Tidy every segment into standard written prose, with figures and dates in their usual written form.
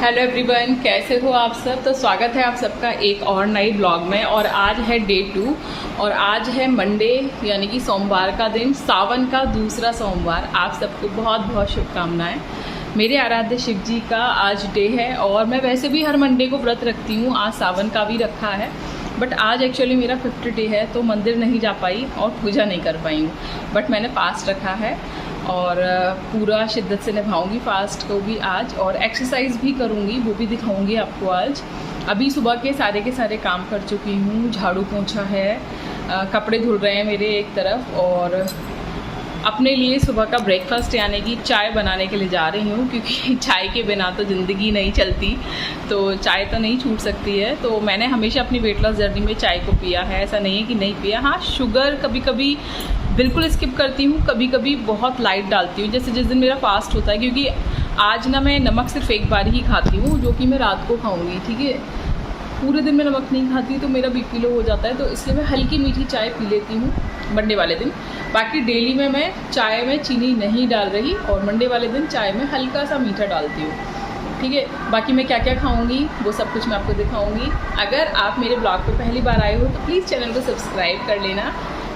Hello everyone, कैसे हो आप सब। तो स्वागत है आप सबका एक और नई ब्लॉग में। और आज है डे 2 और आज है मंडे यानी कि सोमवार का दिन, सावन का दूसरा सोमवार। आप सबको बहुत बहुत शुभकामनाएं। मेरे आराध्य शिव जी का आज डे है और मैं वैसे भी हर मंडे को व्रत रखती हूँ, आज सावन का भी रखा है, बट आज एक्चुअली मेरा 50th डे है तो मंदिर नहीं जा पाई और पूजा नहीं कर पाई हूँ, बट मैंने फास्ट रखा है और पूरा शिद्दत से निभाऊंगी फास्ट को भी आज, और एक्सरसाइज भी करूंगी, वो भी दिखाऊंगी आपको आज। अभी सुबह के सारे काम कर चुकी हूँ, झाड़ू पोंछा है, कपड़े धुल रहे हैं मेरे एक तरफ, और अपने लिए सुबह का ब्रेकफास्ट यानी कि चाय बनाने के लिए जा रही हूँ, क्योंकि चाय के बिना तो ज़िंदगी नहीं चलती, तो चाय तो नहीं छूट सकती है। तो मैंने हमेशा अपनी वेट लॉस जर्नी में चाय को पिया है, ऐसा नहीं है कि नहीं पिया। हाँ, शुगर कभी कभी बिल्कुल स्किप करती हूँ, कभी कभी बहुत लाइट डालती हूँ, जैसे जिस दिन मेरा फास्ट होता है, क्योंकि आज ना मैं नमक सिर्फ एक बार ही खाती हूँ, जो कि मैं रात को खाऊँगी, ठीक है। पूरे दिन में नमक नहीं खाती तो मेरा बीपी लो हो जाता है, तो इसलिए मैं हल्की मीठी चाय पी लेती हूँ मंडे वाले दिन। बाकी डेली में मैं चाय में चीनी नहीं डाल रही, और मंडे वाले दिन चाय में हल्का सा मीठा डालती हूँ, ठीक है। बाकी मैं क्या क्या खाऊंगी वो सब कुछ मैं आपको दिखाऊंगी। अगर आप मेरे ब्लॉग पे पहली बार आए हो तो प्लीज़ चैनल को सब्सक्राइब कर लेना,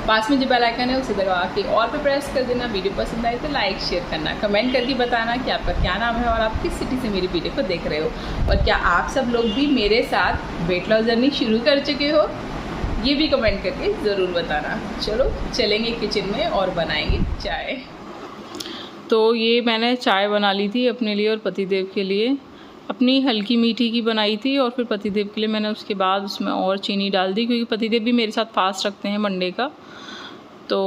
पास में जो बेल आइकन है उसे दबा के और पे प्रेस कर देना। वीडियो पसंद आए तो लाइक शेयर करना, कमेंट करके बताना कि आपका क्या नाम है और आप किस सिटी से मेरी वीडियो को देख रहे हो, और क्या आप सब लोग भी मेरे साथ वेट लॉस जर्नी शुरू कर चुके हो, ये भी कमेंट करके ज़रूर बताना। चलो चलेंगे किचन में और बनाएंगे चाय। तो ये मैंने चाय बना ली थी अपने लिए और पतिदेव के लिए, अपनी हल्की मीठी की बनाई थी, और फिर पतिदेव के लिए मैंने उसके बाद उसमें और चीनी डाल दी, क्योंकि पतिदेव भी मेरे साथ फास्ट रखते हैं मंडे का। तो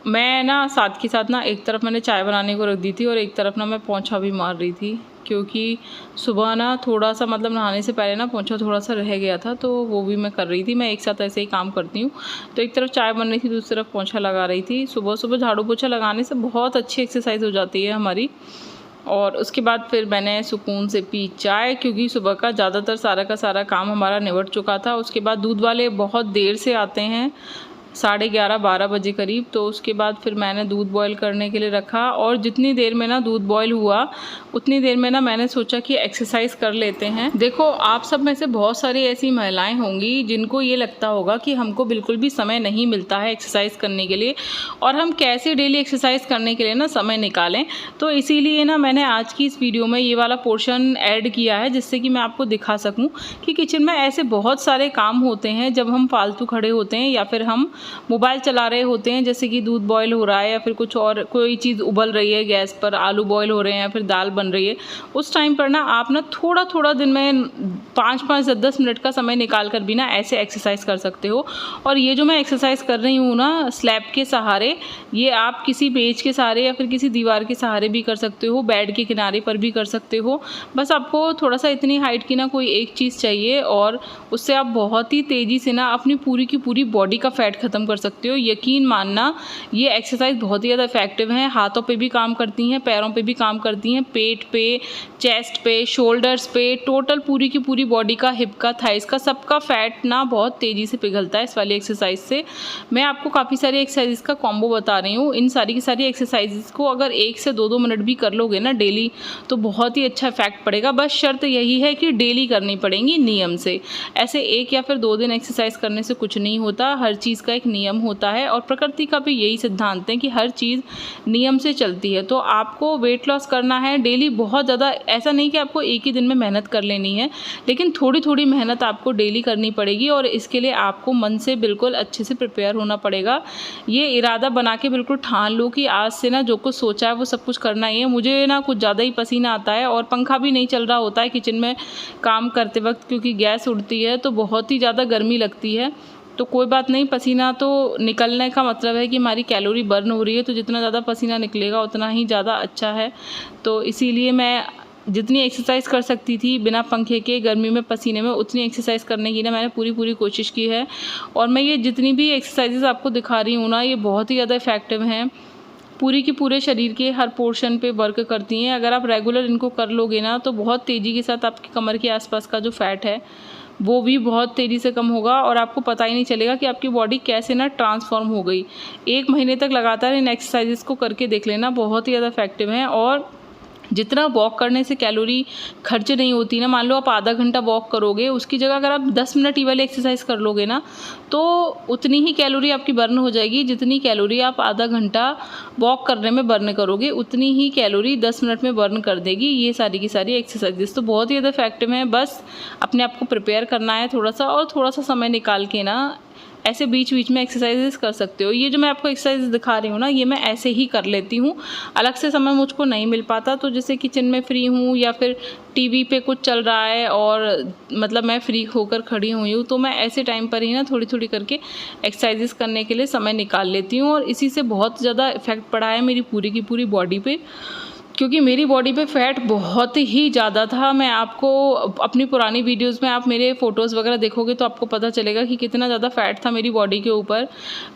मैं ना साथ के साथ ना एक तरफ मैंने चाय बनाने को रख दी थी और एक तरफ ना मैं पोंछा भी मार रही थी, क्योंकि सुबह ना थोड़ा सा मतलब नहाने से पहले ना पोंछा थोड़ा सा रह गया था, तो वो भी मैं कर रही थी। मैं एक साथ ऐसे ही काम करती हूँ, तो एक तरफ चाय बन रही थी, दूसरी तरफ पोंछा लगा रही थी। सुबह सुबह झाड़ू पोंछा लगाने से बहुत अच्छी एक्सरसाइज हो जाती है हमारी। और उसके बाद फिर मैंने सुकून से पी चाय, क्योंकि सुबह का ज़्यादातर सारा का सारा काम हमारा निबट चुका था। उसके बाद दूध वाले बहुत देर से आते हैं, 11:30-12 बजे करीब, तो उसके बाद फिर मैंने दूध बॉईल करने के लिए रखा, और जितनी देर में ना दूध बॉईल हुआ उतनी देर में ना मैंने सोचा कि एक्सरसाइज कर लेते हैं। देखो, आप सब में से बहुत सारी ऐसी महिलाएं होंगी जिनको ये लगता होगा कि हमको बिल्कुल भी समय नहीं मिलता है एक्सरसाइज करने के लिए, और हम कैसे डेली एक्सरसाइज करने के लिए ना समय निकालें। तो इसीलिए ना मैंने आज की इस वीडियो में ये वाला पोर्शन ऐड किया है, जिससे कि मैं आपको दिखा सकूँ कि किचन में ऐसे बहुत सारे काम होते हैं जब हम फालतू खड़े होते हैं या फिर हम मोबाइल चला रहे होते हैं, जैसे कि दूध बॉईल हो रहा है या फिर कुछ और कोई चीज़ उबल रही है गैस पर, आलू बॉईल हो रहे हैं या फिर दाल बन रही है। उस टाइम पर ना आप ना थोड़ा थोड़ा दिन में 5-5 या 10 मिनट का समय निकाल कर भी ना ऐसे एक्सरसाइज कर सकते हो। और ये जो मैं एक्सरसाइज कर रही हूँ ना स्लैब के सहारे, ये आप किसी पेज के सहारे या फिर किसी दीवार के सहारे भी कर सकते हो, बेड के किनारे पर भी कर सकते हो। बस आपको थोड़ा सा इतनी हाइट की ना कोई एक चीज़ चाहिए, और उससे आप बहुत ही तेज़ी से ना अपनी पूरी की पूरी बॉडी का फैट ख़त्म कर सकते हो। यकीन मानना, ये एक्सरसाइज बहुत ही ज़्यादा इफेक्टिव हैं। हाथों पे भी काम करती हैं, पैरों पे भी काम करती हैं, पेट पे, चेस्ट पे, शोल्डर्स पे, टोटल पूरी की पूरी बॉडी का, हिप का, थाइस का, सबका फैट ना बहुत तेज़ी से पिघलता है इस वाली एक्सरसाइज से। मैं आपको काफ़ी सारी एक्सरसाइज का कॉम्बो बता रही हूँ। इन सारी की सारी एक्सरसाइजेस को अगर 1 से 2 मिनट भी कर लोगे ना डेली, तो बहुत ही अच्छा इफेक्ट पड़ेगा। बस शर्त यही है कि डेली करनी पड़ेंगी नियम से। ऐसे 1 या फिर 2 दिन एक्सरसाइज करने से कुछ नहीं होता, हर चीज़ का एक नियम होता है, और प्रकृति का भी यही सिद्धांत है कि हर चीज़ नियम से चलती है। तो आपको वेट लॉस करना है डेली, बहुत ज़्यादा ऐसा नहीं कि आपको एक ही दिन में मेहनत कर लेनी है, लेकिन थोड़ी थोड़ी मेहनत आपको डेली करनी पड़ेगी, और इसके लिए आपको मन से बिल्कुल अच्छे से प्रिपेयर होना पड़ेगा। ये इरादा बना के बिल्कुल ठान लो कि आज से ना जो कुछ सोचा है वो सब कुछ करना ही है। मुझे ना कुछ ज़्यादा ही पसीना आता है, और पंखा भी नहीं चल रहा होता है किचन में काम करते वक्त, क्योंकि गैस उड़ती है तो बहुत ही ज़्यादा गर्मी लगती है। तो कोई बात नहीं, पसीना तो निकलने का मतलब है कि हमारी कैलोरी बर्न हो रही है, तो जितना ज़्यादा पसीना निकलेगा उतना ही ज़्यादा अच्छा है। तो इसीलिए मैं जितनी एक्सरसाइज कर सकती थी बिना पंखे के गर्मी में पसीने में, उतनी एक्सरसाइज करने की ना मैंने पूरी कोशिश की है। और मैं ये जितनी भी एक्सरसाइजेज आपको दिखा रही हूँ ना, ये बहुत ही ज़्यादा इफेक्टिव हैं, पूरी की पूरे शरीर के हर पोर्शन पे वर्क करती हैं। अगर आप रेगुलर इनको कर लोगे ना, तो बहुत तेज़ी के साथ आपकी कमर के आसपास का जो फैट है वो भी बहुत तेज़ी से कम होगा, और आपको पता ही नहीं चलेगा कि आपकी बॉडी कैसे ना ट्रांसफॉर्म हो गई। 1 महीने तक लगातार इन एक्सरसाइजेस को करके देख लेना, बहुत ही ज़्यादा इफेक्टिव हैं। और जितना वॉक करने से कैलोरी खर्च नहीं होती ना, मान लो आप आधा घंटा वॉक करोगे, उसकी जगह अगर आप 10 मिनट ये वाली एक्सरसाइज कर लोगे ना, तो उतनी ही कैलोरी आपकी बर्न हो जाएगी। जितनी कैलोरी आप आधा घंटा वॉक करने में बर्न करोगे, उतनी ही कैलोरी 10 मिनट में बर्न कर देगी ये सारी की सारी एक्सरसाइजेस। तो बहुत ही ज़्यादा इफेक्टिव है। बस अपने आप को प्रिपेयर करना है थोड़ा सा, और थोड़ा सा समय निकाल के ना ऐसे बीच बीच में एक्सरसाइजेस कर सकते हो। ये जो मैं आपको एक्सरसाइज दिखा रही हूँ ना, ये मैं ऐसे ही कर लेती हूँ, अलग से समय मुझको नहीं मिल पाता। तो जैसे किचन में फ्री हूँ या फिर टीवी पे कुछ चल रहा है और मतलब मैं फ्री होकर खड़ी हुई हूँ, तो मैं ऐसे टाइम पर ही ना थोड़ी थोड़ी करके एक्सरसाइजेस करने के लिए समय निकाल लेती हूँ। और इसी से बहुत ज़्यादा इफेक्ट पड़ा है मेरी पूरी की पूरी बॉडी पे, क्योंकि मेरी बॉडी पे फैट बहुत ही ज़्यादा था। मैं आपको अपनी पुरानी वीडियोस में आप मेरे फ़ोटोज़ वगैरह देखोगे तो आपको पता चलेगा कि कितना ज़्यादा फैट था मेरी बॉडी के ऊपर।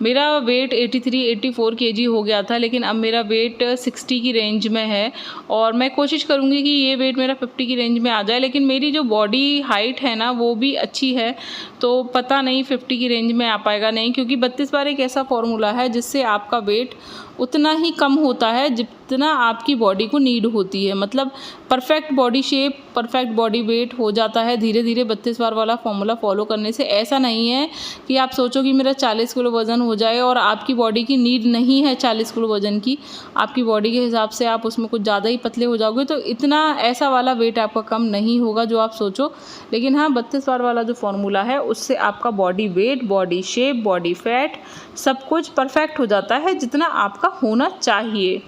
मेरा वेट 83-84 kg हो गया था, लेकिन अब मेरा वेट 60 की रेंज में है, और मैं कोशिश करूँगी कि ये वेट मेरा 50 की रेंज में आ जाए। लेकिन मेरी जो बॉडी हाइट है ना, वो भी अच्छी है, तो पता नहीं 50 की रेंज में आ पाएगा नहीं, क्योंकि 32 बार एक ऐसा फॉर्मूला है जिससे आपका वेट उतना ही कम होता है जितना आपकी बॉडी को नीड होती है। मतलब perfect body shape, perfect body weight हो जाता है धीरे धीरे 32 बार वाला फॉर्मूला फॉलो करने से। ऐसा नहीं है कि आप सोचो कि मेरा 40 किलो वज़न हो जाए, और आपकी बॉडी की नीड नहीं है 40 किलो वज़न की, आपकी बॉडी के हिसाब से आप उसमें कुछ ज़्यादा ही पतले हो जाओगे, तो इतना ऐसा वाला वेट आपका कम नहीं होगा जो आप सोचो। लेकिन हाँ, 32 बार वाला जो फॉर्मूला है उससे आपका body weight, body shape, body fat सब कुछ परफेक्ट हो जाता है जितना आपका होना चाहिए।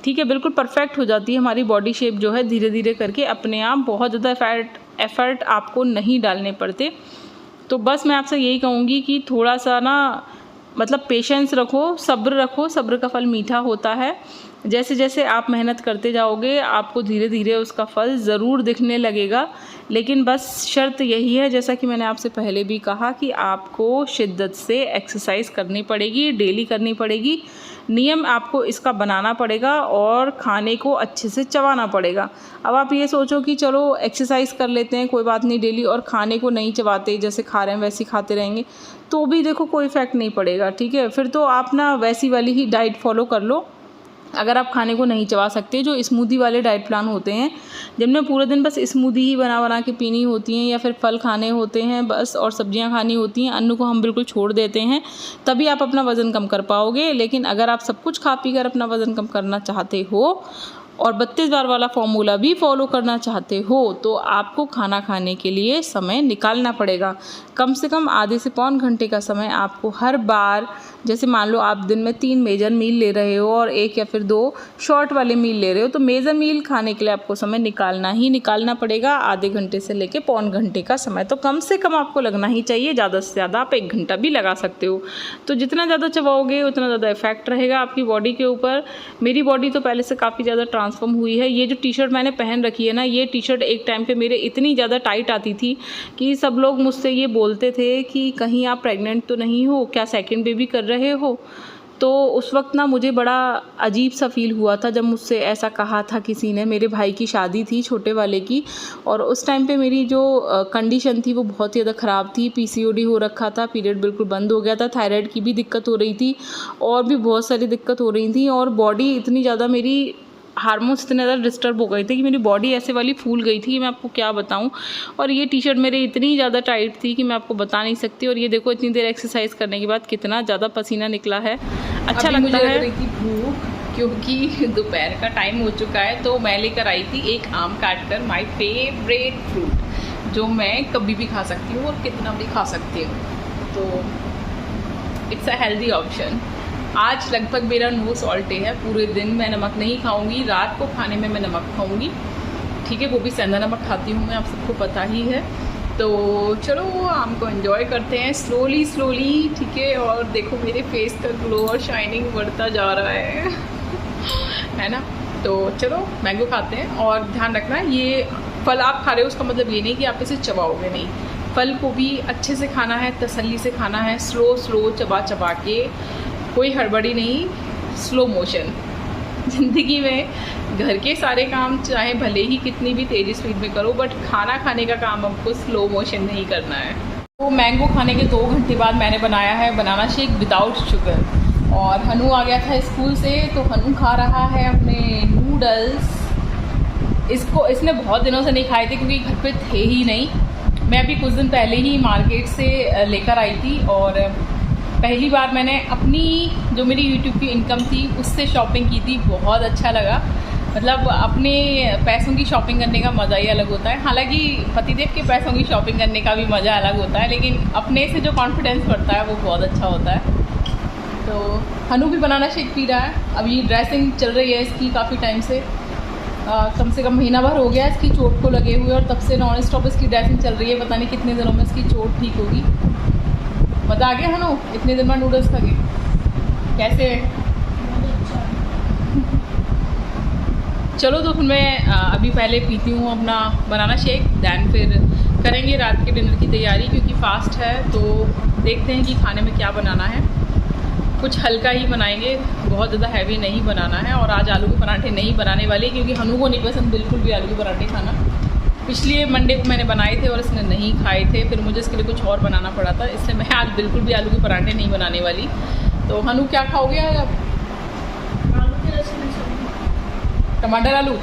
ठीक है, बिल्कुल परफेक्ट हो जाती है हमारी बॉडी शेप जो है धीरे धीरे करके अपने आप। बहुत ज़्यादा एफर्ट आपको नहीं डालने पड़ते। तो बस मैं आपसे यही कहूँगी कि थोड़ा सा ना मतलब पेशेंस रखो, सब्र का फल मीठा होता है। जैसे जैसे आप मेहनत करते जाओगे आपको धीरे धीरे उसका फल ज़रूर दिखने लगेगा। लेकिन बस शर्त यही है, जैसा कि मैंने आपसे पहले भी कहा, कि आपको शिद्दत से एक्सरसाइज करनी पड़ेगी, डेली करनी पड़ेगी। नियम आपको इसका बनाना पड़ेगा और खाने को अच्छे से चबाना पड़ेगा। अब आप ये सोचो कि चलो एक्सरसाइज कर लेते हैं, कोई बात नहीं डेली, और खाने को नहीं चबाते, जैसे खा रहे हैं वैसे ही खाते रहेंगे, तो भी देखो कोई इफेक्ट नहीं पड़ेगा। ठीक है, फिर तो आप ना वैसी वाली ही डाइट फॉलो कर लो। अगर आप खाने को नहीं चबा सकते, जो स्मूदी वाले डाइट प्लान होते हैं जिनमें पूरे दिन बस स्मूदी ही बना के पीनी होती हैं, या फिर फल खाने होते हैं बस, और सब्जियां खानी होती हैं, अन्न को हम बिल्कुल छोड़ देते हैं, तभी आप अपना वज़न कम कर पाओगे। लेकिन अगर आप सब कुछ खा पी कर अपना वज़न कम करना चाहते हो और 32 बार वाला फॉर्मूला भी फॉलो करना चाहते हो, तो आपको खाना खाने के लिए समय निकालना पड़ेगा। कम से कम आधे से पौन घंटे का समय आपको हर बार, जैसे मान लो आप दिन में 3 मेजर मील ले रहे हो और 1 या फिर 2 शॉर्ट वाले मील ले रहे हो, तो मेजर मील खाने के लिए आपको समय निकालना पड़ेगा। आधे घंटे से लेके पौन घंटे का समय तो कम से कम आपको लगना ही चाहिए। ज़्यादा से ज़्यादा आप 1 घंटा भी लगा सकते हो। तो जितना ज़्यादा चबाओगे उतना ज़्यादा इफेक्ट रहेगा आपकी बॉडी के ऊपर। मेरी बॉडी तो पहले से काफ़ी ज़्यादा ट्रांसफॉर्म हुई है। ये जो टी शर्ट मैंने पहन रखी है ना, ये टी शर्ट एक टाइम पे मेरे इतनी ज़्यादा टाइट आती थी कि सब लोग मुझसे ये बोलते थे कि कहीं आप प्रेग्नेंट तो नहीं हो, क्या सेकंड बेबी कर रहे हो। तो उस वक्त ना मुझे बड़ा अजीब सा फील हुआ था जब मुझसे ऐसा कहा था किसी ने। मेरे भाई की शादी थी छोटे वाले की, और उस टाइम पे मेरी जो कंडीशन थी वो बहुत ही ज़्यादा ख़राब थी। पीसीओडी हो रखा था, पीरियड बिल्कुल बंद हो गया था, थायराइड की भी दिक्कत हो रही थी, और भी बहुत सारी दिक्कत हो रही थी, और बॉडी इतनी ज़्यादा मेरी हार्मोन्स इतने ज़्यादा डिस्टर्ब हो गए थे कि मेरी बॉडी ऐसे वाली फूल गई थी कि मैं आपको क्या बताऊं। और ये टी शर्ट मेरे इतनी ज़्यादा टाइट थी कि मैं आपको बता नहीं सकती। और ये देखो इतनी देर एक्सरसाइज करने के बाद कितना ज़्यादा पसीना निकला है। अच्छा लगता है। मुझे भूख, क्योंकि दोपहर का टाइम हो चुका है, तो मैं लेकर आई थी एक आम काट कर, माई फेवरेट फ्रूट, जो मैं कभी भी खा सकती हूँ और कितना भी खा सकती हूँ। तो इट्स अ हेल्दी ऑप्शन। आज लगभग मेरा नो सॉल्ट डे है, पूरे दिन मैं नमक नहीं खाऊंगी। रात को खाने में मैं नमक खाऊंगी, ठीक है, वो भी सेंधा नमक खाती हूँ मैं, आप सबको पता ही है। तो चलो आम को एंजॉय करते हैं स्लोली, ठीक है। और देखो मेरे फेस का ग्लो और शाइनिंग बढ़ता जा रहा है ना। तो चलो मैंगो खाते हैं। और ध्यान रखना, ये फल आप खा रहे हो उसका मतलब ये नहीं कि आप इसे चबाओगे नहीं। फल को भी अच्छे से खाना है, तसल्ली से खाना है, स्लो चबा के, कोई हड़बड़ी नहीं, स्लो मोशन। ज़िंदगी में घर के सारे काम चाहे भले ही कितनी भी तेज़ी स्पीड में करो, बट खाना खाने का काम आपको स्लो मोशन नहीं करना है। तो मैंगो खाने के 2 घंटे बाद मैंने बनाया है बनाना शेक विदाउट शुगर। और हनु आ गया था स्कूल से, तो हनु खा रहा है अपने नूडल्स। इसने बहुत दिनों से नहीं खाए थे क्योंकि घर पे थे ही नहीं। मैं अभी कुछ दिन पहले ही मार्केट से लेकर आई थी और पहली बार मैंने अपनी जो मेरी यूट्यूब की इनकम थी उससे शॉपिंग की थी। बहुत अच्छा लगा, मतलब अपने पैसों की शॉपिंग करने का मज़ा ही अलग होता है। हालांकि पतिदेव के पैसों की शॉपिंग करने का भी मज़ा अलग होता है, लेकिन अपने से जो कॉन्फिडेंस बढ़ता है वो बहुत अच्छा होता है। तो हनु भी बनाना शेक पी रहा है। अभी ड्रेसिंग चल रही है इसकी काफ़ी टाइम से, कम से कम महीना भर हो गया इसकी चोट को लगे हुए, और तब से नॉन स्टॉप इसकी ड्रेसिंग चल रही है। पता नहीं कितने दिनों में इसकी चोट ठीक होगी। मज़ा आ गया हनु इतने दिन में नूडल्स खा के? कैसे? चलो तो फिर मैं अभी पहले पीती हूँ अपना बनाना शेक, दैन फिर करेंगे रात के डिनर की तैयारी, क्योंकि फास्ट है। तो देखते हैं कि खाने में क्या बनाना है। कुछ हल्का ही बनाएंगे, बहुत ज़्यादा हैवी नहीं बनाना है। और आज आलू के पराठे नहीं बनाने वाले, क्योंकि हनु को नहीं पसंद बिल्कुल भी आलू के पराठे खाना। पिछले मंडे को मैंने बनाए थे और इसने नहीं खाए थे, फिर मुझे इसके लिए कुछ और बनाना पड़ा था, इसलिए मैं आज बिल्कुल भी आलू के पराठे नहीं बनाने वाली। तो हनु क्या खाओगे अब? टमाटर आलू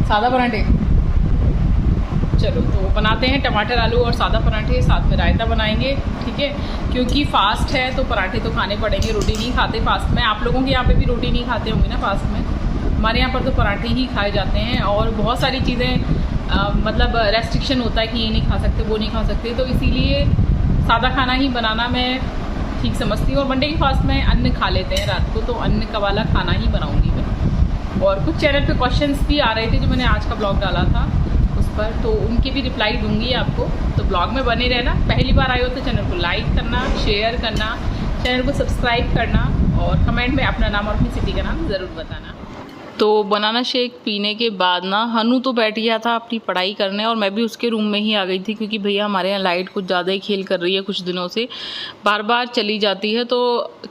सादा पराठे। चलो तो बनाते हैं टमाटर आलू और सादा पराठे, साथ में रायता बनाएंगे, ठीक है। क्योंकि फास्ट है तो पराठे तो खाने पड़ेंगे, रोटी नहीं खाते फास्ट में। आप लोगों के यहाँ पे भी रोटी नहीं खाते होंगे ना फास्ट में? हमारे यहाँ पर तो पराठे ही खाए जाते हैं, और बहुत सारी चीज़ें मतलब रेस्ट्रिक्शन होता है कि ये नहीं खा सकते, वो नहीं खा सकते, तो इसीलिए सादा खाना ही बनाना मैं ठीक समझती हूँ। और मंडे की फास्ट में अन्न खा लेते हैं रात को, तो अन्न का वाला खाना ही बनाऊँगी मैं। और कुछ चैनल पे क्वेश्चंस भी आ रहे थे जो मैंने आज का ब्लॉग डाला था उस पर, तो उनके भी रिप्लाई दूंगी आपको। तो ब्लॉग में बने रहना। पहली बार आए हो तो चैनल को लाइक करना, शेयर करना, चैनल को सब्सक्राइब करना, और कमेंट में अपना नाम और अपनी सिटी का नाम ज़रूर बताना। तो बनाना शेक पीने के बाद ना हनु तो बैठ गया था अपनी पढ़ाई करने, और मैं भी उसके रूम में ही आ गई थी, क्योंकि भैया हमारे यहाँ लाइट कुछ ज़्यादा ही खेल कर रही है कुछ दिनों से, बार बार चली जाती है। तो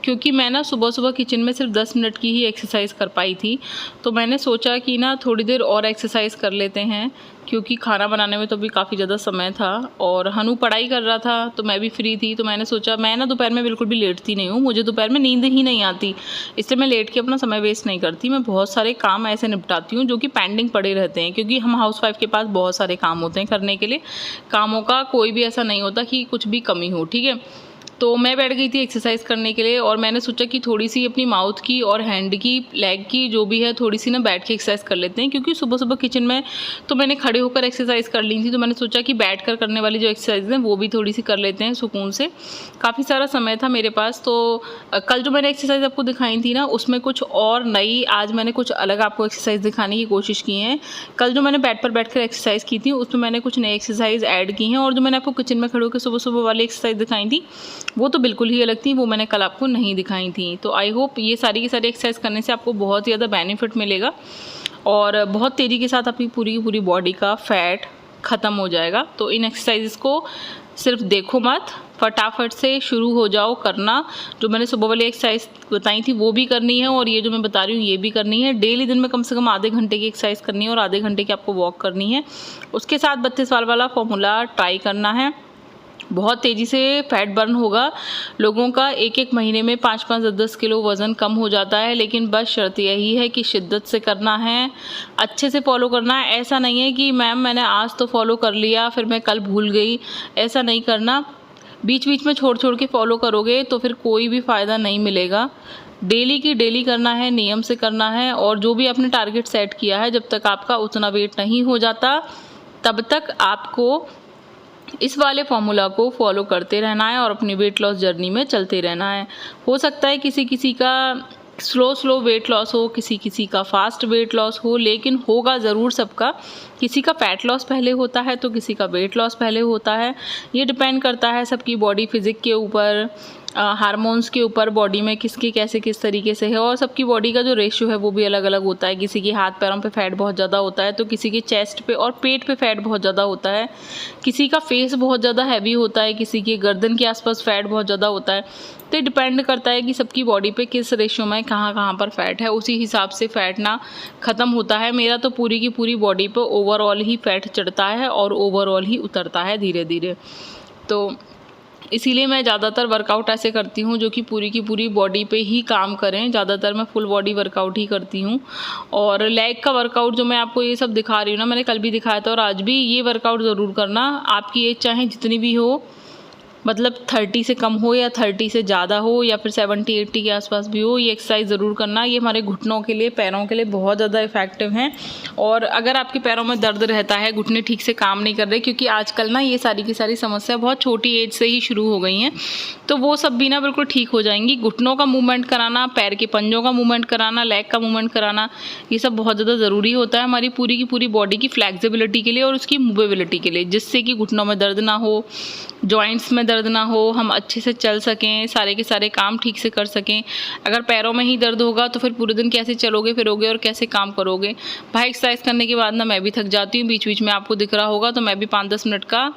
क्योंकि मैं ना सुबह सुबह किचन में सिर्फ 10 मिनट की ही एक्सरसाइज कर पाई थी, तो मैंने सोचा कि ना थोड़ी देर और एक्सरसाइज कर लेते हैं, क्योंकि खाना बनाने में तो भी काफ़ी ज़्यादा समय था और हनु पढ़ाई कर रहा था, तो मैं भी फ्री थी। तो मैंने सोचा, मैं ना दोपहर में बिल्कुल भी लेटती नहीं हूँ, मुझे दोपहर में नींद ही नहीं आती, इसलिए मैं लेट के अपना समय वेस्ट नहीं करती। मैं बहुत सारे काम ऐसे निपटाती हूँ जो कि पेंडिंग पड़े रहते हैं, क्योंकि हम हाउसवाइफ के पास बहुत सारे काम होते हैं करने के लिए। कामों का कोई भी ऐसा नहीं होता कि कुछ भी कमी हो, ठीक है। तो मैं बैठ गई थी एक्सरसाइज करने के लिए, और मैंने सोचा कि थोड़ी सी अपनी माउथ की और हैंड की, लेग की जो भी है, थोड़ी सी ना बैठ के एक्सरसाइज कर लेते हैं, क्योंकि सुबह सुबह किचन में तो मैंने खड़े होकर एक्सरसाइज कर ली थी। तो मैंने सोचा कि बैठकर करने वाली जो एक्सरसाइज है वो भी थोड़ी सी कर लेते हैं सुकून से। काफ़ी सारा समय था मेरे पास, तो कल जो मैंने एक्सरसाइज आपको दिखाई थी ना, उसमें कुछ और नई, आज मैंने कुछ अलग आपको एक्सरसाइज दिखाने की कोशिश की है। कल जो मैंने बेड पर बैठकर एक्सरसाइज की थी उसमें मैंने कुछ नई एक्सरसाइज ऐड की हैं, और जो मैंने आपको किचन में खड़े होकर सुबह सुबह वाली एक्सरसाइज दिखाई थी वो तो बिल्कुल ही अलग थी, वो मैंने कल आपको नहीं दिखाई थी। तो आई होप ये सारी की सारी एक्सरसाइज करने से आपको बहुत ज़्यादा बेनिफिट मिलेगा, और बहुत तेज़ी के साथ आपकी पूरी की पूरी बॉडी का फैट ख़त्म हो जाएगा। तो इन एक्सरसाइज को सिर्फ देखो मत, फटाफट से शुरू हो जाओ करना। जो मैंने सुबह वाली एक्सरसाइज बताई थी वो भी करनी है, और ये जो मैं बता रही हूँ ये भी करनी है। डेली दिन में कम से कम आधे घंटे की एक्सरसाइज करनी है, और आधे घंटे की आपको वॉक करनी है। उसके साथ 32 साल वाला फॉर्मूला ट्राई करना है। बहुत तेज़ी से फैट बर्न होगा लोगों का, एक महीने में 5-5, 10-10 किलो वज़न कम हो जाता है। लेकिन बस शर्त यही है कि शिद्दत से करना है, अच्छे से फॉलो करना है। ऐसा नहीं है कि मैम मैंने आज तो फॉलो कर लिया फिर मैं कल भूल गई, ऐसा नहीं करना। बीच बीच में छोड़ छोड़ के फॉलो करोगे तो फिर कोई भी फ़ायदा नहीं मिलेगा। डेली की डेली करना है, नियम से करना है, और जो भी आपने टारगेट सेट किया है, जब तक आपका उतना वेट नहीं हो जाता तब तक आपको इस वाले फॉर्मूला को फॉलो करते रहना है और अपनी वेट लॉस जर्नी में चलते रहना है। हो सकता है किसी किसी का स्लो वेट लॉस हो, किसी किसी का फास्ट वेट लॉस हो, लेकिन होगा ज़रूर सबका। किसी का फैट लॉस पहले होता है तो किसी का वेट लॉस पहले होता है। ये डिपेंड करता है सबकी बॉडी फिजिक के ऊपर, हार्मोन्स के ऊपर, बॉडी में किसकी कैसे किस तरीके से है, और सबकी बॉडी का जो रेशियो है वो भी अलग अलग होता है। किसी की हाथ पैरों पे फैट बहुत ज़्यादा होता है तो किसी की चेस्ट पे और पेट पे फैट बहुत ज़्यादा होता है। किसी का फेस बहुत ज़्यादा हैवी होता है, किसी की गर्दन के आसपास फैट बहुत ज़्यादा होता है। तो डिपेंड करता है कि सबकी बॉडी पे किस रेशियो में कहाँ कहाँ पर फैट है, उसी हिसाब से फैट ना ख़त्म होता है। मेरा तो पूरी की पूरी बॉडी पे ओवरऑल ही फैट चढ़ता है और ओवरऑल ही उतरता है धीरे धीरे। तो इसीलिए मैं ज़्यादातर वर्कआउट ऐसे करती हूँ जो कि पूरी की पूरी बॉडी पे ही काम करें। ज़्यादातर मैं फुल बॉडी वर्कआउट ही करती हूँ। और लेग का वर्कआउट जो मैं आपको ये सब दिखा रही हूँ ना, मैंने कल भी दिखाया था और आज भी, ये वर्कआउट ज़रूर करना। आपकी एज चाहे जितनी भी हो, मतलब 30 से कम हो या 30 से ज़्यादा हो या फिर 70-80 के आसपास भी हो, ये एक्सरसाइज ज़रूर करना। ये हमारे घुटनों के लिए, पैरों के लिए बहुत ज़्यादा इफेक्टिव हैं। और अगर आपके पैरों में दर्द रहता है, घुटने ठीक से काम नहीं कर रहे, क्योंकि आजकल ना ये सारी की सारी समस्या बहुत छोटी एज से ही शुरू हो गई हैं, तो वो सब भी ना बिल्कुल ठीक हो जाएंगी। घुटनों का मूवमेंट कराना, पैर के पंजों का मूवमेंट कराना, लेग का मूवमेंट कराना, ये सब बहुत ज़्यादा ज़रूरी होता है हमारी पूरी की पूरी बॉडी की फ्लैक्सिबिलिटी के लिए और उसकी मूवेबिलिटी के लिए, जिससे कि घुटनों में दर्द ना हो, जॉइंट्स में दर्द ना हो, हम अच्छे से चल सकें, सारे के सारे काम ठीक से कर सकें। अगर पैरों में ही दर्द होगा तो फिर पूरे दिन कैसे चलोगे फिरोगे और कैसे काम करोगे। भाई एक्सरसाइज करने के बाद ना मैं भी थक जाती हूँ, बीच बीच में आपको दिख रहा होगा, तो मैं भी 5-10 मिनट का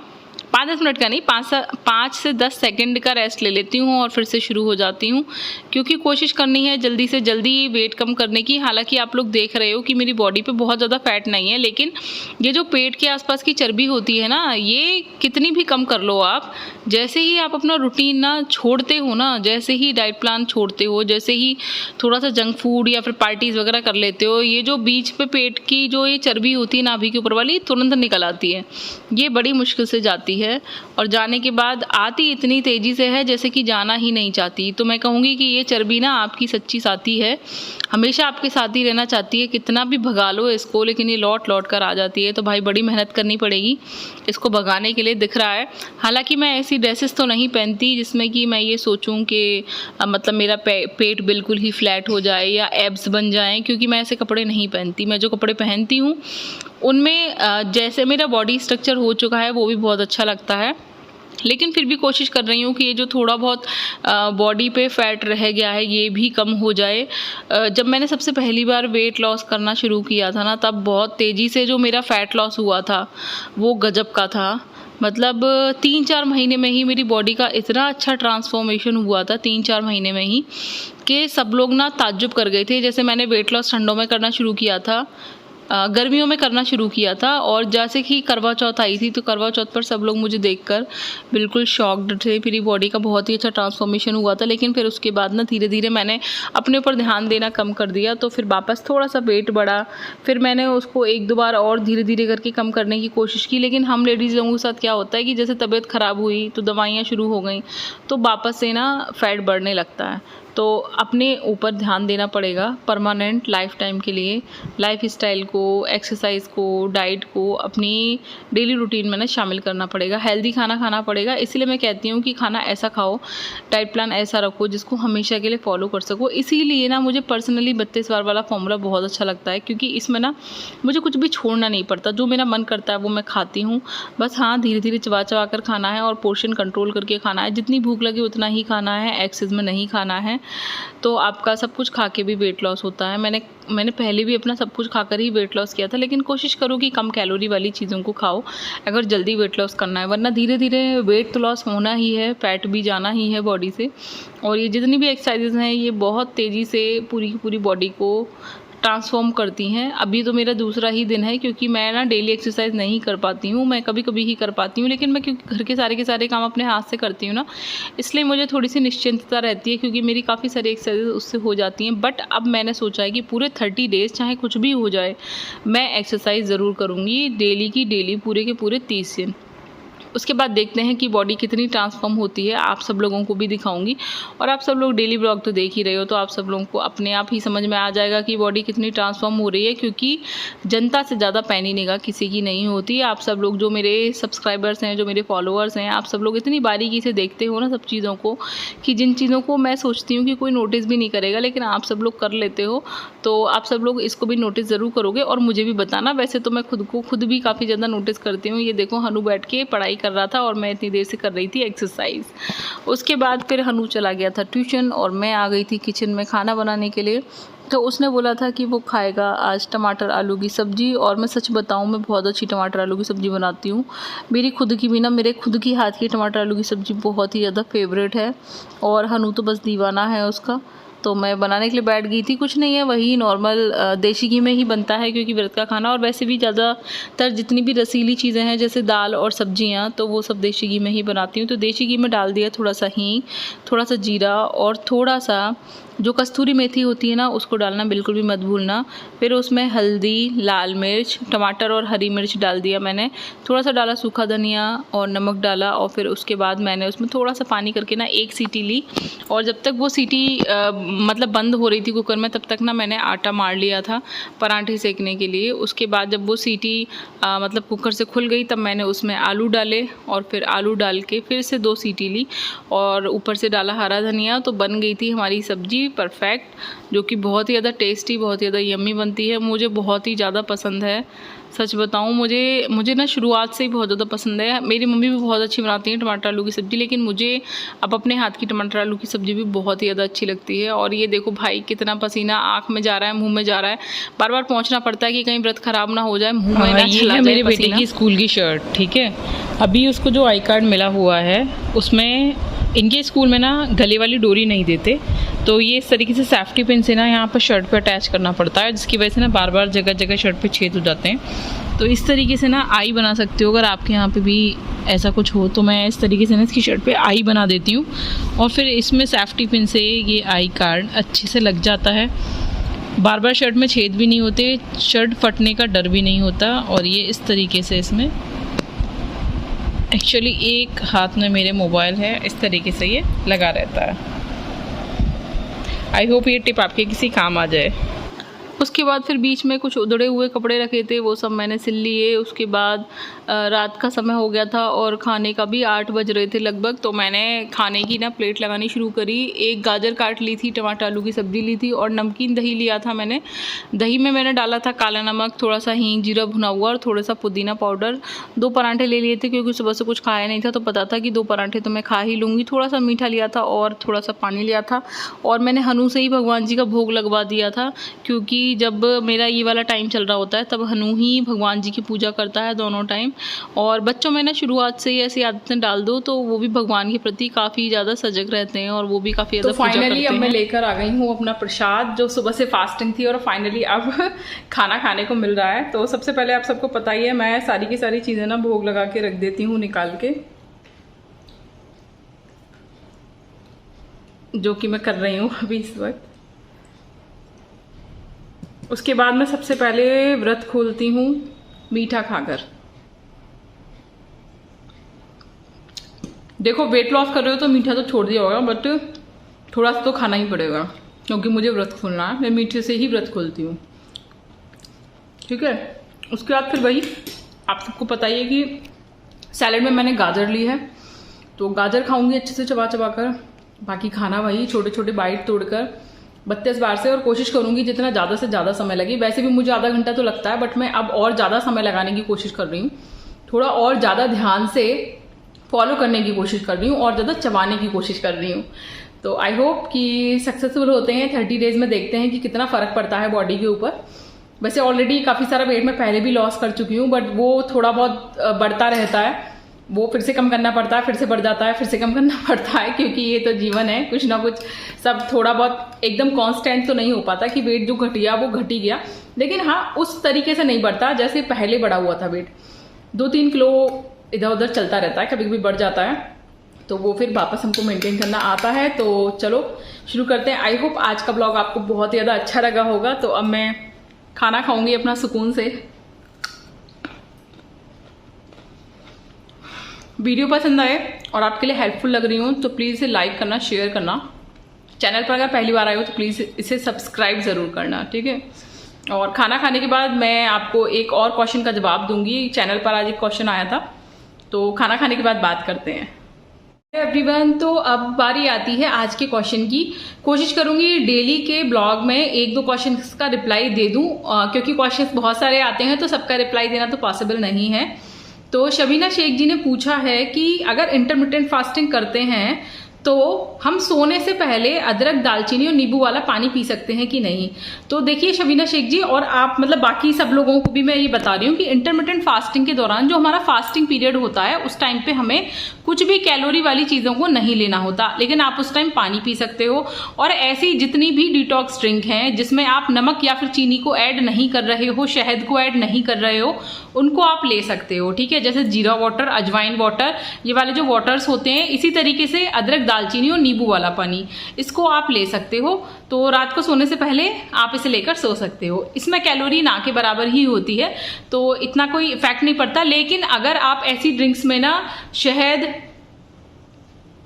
नहीं, 5 से 10 सेकंड का रेस्ट ले लेती हूँ और फिर से शुरू हो जाती हूँ, क्योंकि कोशिश करनी है जल्दी से जल्दी वेट कम करने की। हालांकि आप लोग देख रहे हो कि मेरी बॉडी पे बहुत ज़्यादा फैट नहीं है, लेकिन ये जो पेट के आसपास की चर्बी होती है ना, ये कितनी भी कम कर लो आप, जैसे ही आप अपना रूटीन ना छोड़ते हो ना, जैसे ही डाइट प्लान छोड़ते हो, जैसे ही थोड़ा सा जंक फूड या फिर पार्टीज़ वगैरह कर लेते हो, ये जो बीच पे पेट की जो ये चर्बी होती है नाभि के ऊपर वाली, तुरंत निकल आती है। ये बड़ी मुश्किल से जाती है और जाने के बाद आती इतनी तेज़ी से है जैसे कि जाना ही नहीं चाहती। तो मैं कहूँगी कि ये चर्बी ना आपकी सच्ची साथी है, हमेशा आपके साथ ही रहना चाहती है। कितना भी भगा लो इसको, लेकिन ये लौट लौट कर आ जाती है। तो भाई बड़ी मेहनत करनी पड़ेगी इसको भगाने के लिए, दिख रहा है। हालांकि मैं ऐसी ड्रेसेस तो नहीं पहनती जिसमें कि मैं ये सोचूं कि मतलब मेरा पेट बिल्कुल ही फ्लैट हो जाए या एब्स बन जाएं, क्योंकि मैं ऐसे कपड़े नहीं पहनती। मैं जो कपड़े पहनती हूँ उनमें जैसे मेरा बॉडी स्ट्रक्चर हो चुका है वो भी बहुत अच्छा लगता है, लेकिन फिर भी कोशिश कर रही हूँ कि ये जो थोड़ा बहुत बॉडी पे फैट रह गया है ये भी कम हो जाए। जब मैंने सबसे पहली बार वेट लॉस करना शुरू किया था ना, तब बहुत तेज़ी से जो मेरा फ़ैट लॉस हुआ था वो गजब का था। मतलब 3-4 महीने में ही मेरी बॉडी का इतना अच्छा ट्रांसफॉर्मेशन हुआ था, 3-4 महीने में ही, कि सब लोग ना ताज्जुब कर गए थे। जैसे मैंने वेट लॉस ठंडों में करना शुरू किया था, गर्मियों में करना शुरू किया था, और जैसे कि करवा चौथ आई थी तो करवा चौथ पर सब लोग मुझे देखकर बिल्कुल शॉक्ड थे। मेरी बॉडी का बहुत ही अच्छा ट्रांसफॉर्मेशन हुआ था। लेकिन फिर उसके बाद ना धीरे धीरे मैंने अपने ऊपर ध्यान देना कम कर दिया, तो फिर वापस थोड़ा सा वेट बढ़ा। फिर मैंने उसको 1-2 बार और धीरे धीरे करके कम करने की कोशिश की। लेकिन हम लेडीज़ लोगों के साथ क्या होता है कि जैसे तबीयत ख़राब हुई तो दवाइयाँ शुरू हो गई, तो वापस से ना फैट बढ़ने लगता है। तो अपने ऊपर ध्यान देना पड़ेगा परमानेंट लाइफ टाइम के लिए। लाइफ स्टाइल को, एक्सरसाइज को, डाइट को अपनी डेली रूटीन में ना शामिल करना पड़ेगा। हेल्दी खाना खाना पड़ेगा। इसीलिए मैं कहती हूँ कि खाना ऐसा खाओ, डाइट प्लान ऐसा रखो जिसको हमेशा के लिए फॉलो कर सको। इसीलिए ना मुझे पर्सनली 32 बार वाला फॉर्मूला बहुत अच्छा लगता है, क्योंकि इसमें ना मुझे कुछ भी छोड़ना नहीं पड़ता। जो मेरा मन करता है वो मैं खाती हूँ। बस हाँ, धीरे धीरे चबा चबा कर खाना है और पोर्शन कंट्रोल करके खाना है। जितनी भूख लगे उतना ही खाना है, एक्सेस में नहीं खाना है। तो आपका सब कुछ खा के भी वेट लॉस होता है। मैंने पहले भी अपना सब कुछ खाकर ही वेट लॉस किया था, लेकिन कोशिश करो कि कम कैलोरी वाली चीज़ों को खाओ अगर जल्दी वेट लॉस करना है, वरना धीरे धीरे वेट तो लॉस होना ही है, फैट भी जाना ही है बॉडी से। और ये जितनी भी एक्सरसाइजेज हैं ये बहुत तेज़ी से पूरी की पूरी बॉडी को ट्रांसफॉर्म करती हैं। अभी तो मेरा दूसरा ही दिन है, क्योंकि मैं ना डेली एक्सरसाइज नहीं कर पाती हूँ, मैं कभी कभी ही कर पाती हूँ। लेकिन मैं क्योंकि घर के सारे काम अपने हाथ से करती हूँ ना, इसलिए मुझे थोड़ी सी निश्चिंतता रहती है, क्योंकि मेरी काफ़ी सारी एक्सरसाइज उससे हो जाती हैं। बट अब मैंने सोचा है कि पूरे 30 डेज़ चाहे कुछ भी हो जाए मैं एक्सरसाइज ज़रूर करूँगी, डेली की डेली, पूरे के पूरे 30 दिन। उसके बाद देखते हैं कि बॉडी कितनी ट्रांसफॉर्म होती है। आप सब लोगों को भी दिखाऊंगी, और आप सब लोग डेली ब्लॉग तो देख ही रहे हो, तो आप सब लोगों को अपने आप ही समझ में आ जाएगा कि बॉडी कितनी ट्रांसफॉर्म हो रही है। क्योंकि जनता से ज़्यादा पैनी निगाह किसी की नहीं होती। आप सब लोग जो मेरे सब्सक्राइबर्स हैं, जो मेरे फॉलोअर्स हैं, आप सब लोग इतनी बारीकी से देखते हो ना सब चीज़ों को, कि जिन चीज़ों को मैं सोचती हूँ कि कोई नोटिस भी नहीं करेगा, लेकिन आप सब लोग कर लेते हो। तो आप सब लोग इसको भी नोटिस ज़रूर करोगे और मुझे भी बताना। वैसे तो मैं खुद भी काफ़ी ज़्यादा नोटिस करती हूँ। ये देखो, हनु बैठ के पढ़ाई कर रहा था और मैं इतनी देर से कर रही थी एक्सरसाइज। उसके बाद फिर हनु चला गया था ट्यूशन और मैं आ गई थी किचन में खाना बनाने के लिए। तो उसने बोला था कि वो खाएगा आज टमाटर आलू की सब्ज़ी, और मैं सच बताऊं मैं बहुत अच्छी टमाटर आलू की सब्ज़ी बनाती हूँ। मेरी खुद की भी ना, मेरे खुद की हाथ की टमाटर आलू की सब्ज़ी बहुत ही ज़्यादा फेवरेट है, और हनु तो बस दीवाना है उसका। तो मैं बनाने के लिए बैठ गई थी। कुछ नहीं है, वही नॉर्मल देसी घी में ही बनता है क्योंकि व्रत का खाना, और वैसे भी ज़्यादातर जितनी भी रसीली चीज़ें हैं जैसे दाल और सब्जियां तो वो सब देसी घी में ही बनाती हूँ। तो देसी घी में डाल दिया थोड़ा सा हींग, थोड़ा सा जीरा और थोड़ा सा जो कस्तूरी मेथी होती है ना उसको डालना बिल्कुल भी मत भूलना। फिर उसमें हल्दी, लाल मिर्च, टमाटर और हरी मिर्च डाल दिया मैंने, थोड़ा सा डाला सूखा धनिया और नमक डाला, और फिर उसके बाद मैंने उसमें थोड़ा सा पानी करके ना 1 सीटी ली। और जब तक वो सीटी मतलब बंद हो रही थी कुकर में तब तक ना मैंने आटा मार लिया था पराठे सेकने के लिए। उसके बाद जब वो सीटी मतलब कुकर से खुल गई तब मैंने उसमें आलू डाले और फिर आलू डाल के फिर से 2 सीटी ली और ऊपर से डाला हरा धनिया। तो बन गई थी हमारी सब्जी परफेक्ट, जो कि बहुत ही ज़्यादा टेस्टी, बहुत ही ज़्यादा यम्मी बनती है। मुझे बहुत ही ज़्यादा पसंद है, सच बताऊं मुझे ना शुरुआत से ही बहुत ज़्यादा पसंद है। मेरी मम्मी भी बहुत अच्छी बनाती हैं टमाटर आलू की सब्ज़ी, लेकिन मुझे अब अपने हाथ की टमाटर आलू की सब्ज़ी भी बहुत ही ज़्यादा अच्छी लगती है। और ये देखो भाई कितना पसीना आँख में जा रहा है, मुँह में जा रहा है, बार बार पहुँचना पड़ता है कि कहीं व्रत ख़राब ना हो जाए, मुँह में ना चला जाए। मेरे बेटे की स्कूल की शर्ट, ठीक है, अभी उसको जो आई कार्ड मिला हुआ है उसमें इनके स्कूल में ना गले वाली डोरी नहीं देते, तो ये इस तरीके से सेफ्टी पिन से ना यहाँ पर शर्ट पे अटैच करना पड़ता है, जिसकी वजह से ना बार बार जगह जगह शर्ट पे छेद हो जाते हैं। तो इस तरीके से ना आई बना सकते हो, अगर आपके यहाँ पे भी ऐसा कुछ हो तो मैं इस तरीके से ना इसकी शर्ट पे आई बना देती हूँ और फिर इसमें सेफ्टी पिन से ये आई कार्ड अच्छे से लग जाता है। बार बार शर्ट में छेद भी नहीं होते, शर्ट फटने का डर भी नहीं होता। और ये इस तरीके से इसमें एक्चुअली एक हाथ में मेरे मोबाइल है, इस तरीके से ये लगा रहता है। आई होप ये टिप आपके किसी काम आ जाए। उसके बाद फिर बीच में कुछ उधड़े हुए कपड़े रखे थे वो सब मैंने सिल लिए। उसके बाद रात का समय हो गया था और खाने का भी 8 बज रहे थे लगभग, तो मैंने खाने की ना प्लेट लगानी शुरू करी। 1 गाजर काट ली थी, टमाटर आलू की सब्ज़ी ली थी और नमकीन दही लिया था मैंने। दही में मैंने डाला था काला नमक, थोड़ा सा हींग, जीरा भुना हुआ और थोड़ा सा पुदीना पाउडर। 2 पराठे ले लिए थे क्योंकि सुबह से कुछ खाया नहीं था, तो पता था कि 2 पराठे तो मैं खा ही लूँगी। थोड़ा सा मीठा लिया था और थोड़ा सा पानी लिया था। और मैंने हनु से ही भगवान जी का भोग लगवा दिया था, क्योंकि जब मेरा ये वाला टाइम चल रहा होता है तब हनु ही भगवान जी की पूजा करता है दोनों टाइम। और बच्चों में ना शुरुआत से ही ऐसी आदतें डाल दो तो वो भी भगवान के प्रति काफ़ी ज़्यादा सजग रहते हैं और वो भी काफ़ी ज़्यादा पूजा करते हैं। फाइनली अब मैं लेकर आ गई हूँ अपना प्रसाद, जो सुबह से फास्टिंग थी और फाइनली अब खाना खाने को मिल रहा है। तो सबसे पहले आप सबको पता ही है मैं सारी की सारी चीज़ें ना भोग लगा के रख देती हूँ निकाल के, जो कि मैं कर रही हूँ अभी इस वक्त। उसके बाद मैं सबसे पहले व्रत खोलती हूँ मीठा खाकर। देखो वेट लॉस कर रहे हो तो मीठा तो छोड़ दिया होगा, बट थोड़ा सा तो खाना ही पड़ेगा क्योंकि मुझे व्रत खोलना है। मैं मीठे से ही व्रत खोलती हूँ, ठीक है। उसके बाद फिर वही आप सबको पता ही है कि सैलेड में मैंने गाजर ली है, तो गाजर खाऊंगी अच्छे से चबा चबा कर। बाकी खाना वही छोटे छोटे बाइट तोड़कर 32 बार से, और कोशिश करूंगी जितना ज़्यादा से ज़्यादा समय लगे। वैसे भी मुझे आधा घंटा तो लगता है, बट मैं अब और ज़्यादा समय लगाने की कोशिश कर रही हूँ, थोड़ा और ज़्यादा ध्यान से फॉलो करने की कोशिश कर रही हूँ और ज़्यादा चबाने की कोशिश कर रही हूँ। तो आई होप कि सक्सेसफुल होते हैं। 30 डेज में देखते हैं कि कितना फ़र्क पड़ता है बॉडी के ऊपर। वैसे ऑलरेडी काफ़ी सारा वेट मैं पहले भी लॉस कर चुकी हूँ, बट वो थोड़ा बहुत बढ़ता रहता है, वो फिर से कम करना पड़ता है, फिर से बढ़ जाता है, फिर से कम करना पड़ता है, क्योंकि ये तो जीवन है, कुछ ना कुछ सब थोड़ा बहुत एकदम कांस्टेंट तो नहीं हो पाता कि वेट जो घट गया वो घट ही गया। लेकिन हाँ, उस तरीके से नहीं बढ़ता जैसे पहले बढ़ा हुआ था वेट। 2-3 किलो इधर उधर चलता रहता है, कभी कभी बढ़ जाता है, तो वो फिर वापस हमको मेंटेन करना आता है। तो चलो शुरू करते हैं। आई होप आज का ब्लॉग आपको बहुत ही ज़्यादा अच्छा लगा होगा। तो अब मैं खाना खाऊंगी अपना सुकून से। वीडियो पसंद आए और आपके लिए हेल्पफुल लग रही हूँ तो प्लीज़ इसे लाइक करना, शेयर करना। चैनल पर अगर पहली बार आए हो तो प्लीज़ इसे सब्सक्राइब ज़रूर करना, ठीक है। और खाना खाने के बाद मैं आपको एक और क्वेश्चन का जवाब दूंगी। चैनल पर आज एक क्वेश्चन आया था, तो खाना खाने के बाद बात करते हैं। एवरीवन, तो अब बारी आती है आज के क्वेश्चन की। कोशिश करूंगी डेली के ब्लॉग में 1-2 क्वेश्चन का रिप्लाई दे दूं, क्योंकि क्वेश्चन बहुत सारे आते हैं तो सबका रिप्लाई देना तो पॉसिबल नहीं है। तो शबीना शेख जी ने पूछा है कि अगर इंटरमिटेंट फास्टिंग करते हैं तो हम सोने से पहले अदरक, दालचीनी और नींबू वाला पानी पी सकते हैं कि नहीं। तो देखिए शबीना शेख जी और आप मतलब बाकी सब लोगों को भी मैं ये बता रही हूँ कि इंटरमिटेंट फास्टिंग के दौरान जो हमारा फास्टिंग पीरियड होता है उस टाइम पे हमें कुछ भी कैलोरी वाली चीज़ों को नहीं लेना होता, लेकिन आप उस टाइम पानी पी सकते हो। और ऐसी जितनी भी डिटॉक्स ड्रिंक हैं जिसमें आप नमक या फिर चीनी को ऐड नहीं कर रहे हो, शहद को ऐड नहीं कर रहे हो, उनको आप ले सकते हो, ठीक है। जैसे जीरा वाटर, अजवाइन वाटर, ये वाले जो वाटर्स होते हैं। इसी तरीके से अदरक, दालचीनी और नींबू वाला पानी, इसको आप ले सकते हो। तो रात को सोने से पहले आप इसे लेकर सो सकते हो। इसमें कैलोरी ना के बराबर ही होती है, तो इतना कोई इफेक्ट नहीं पड़ता। लेकिन अगर आप ऐसी ड्रिंक्स में ना शहद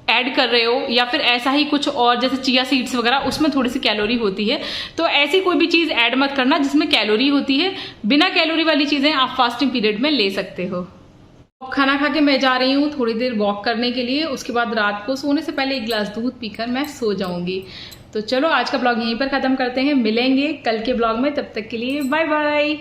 ऐड कर रहे हो या फिर ऐसा ही कुछ और जैसे चिया सीड्स वगैरह, उसमें थोड़ी सी कैलोरी होती है, तो ऐसी कोई भी चीज़ ऐड मत करना जिसमें कैलोरी होती है। बिना कैलोरी वाली चीज़ें आप फास्टिंग पीरियड में ले सकते हो। खाना खा के मैं जा रही हूँ थोड़ी देर वॉक करने के लिए, उसके बाद रात को सोने से पहले 1 गिलास दूध पीकर मैं सो जाऊंगी। तो चलो आज का ब्लॉग यहीं पर ख़त्म करते हैं, मिलेंगे कल के ब्लॉग में, तब तक के लिए बाय बाय।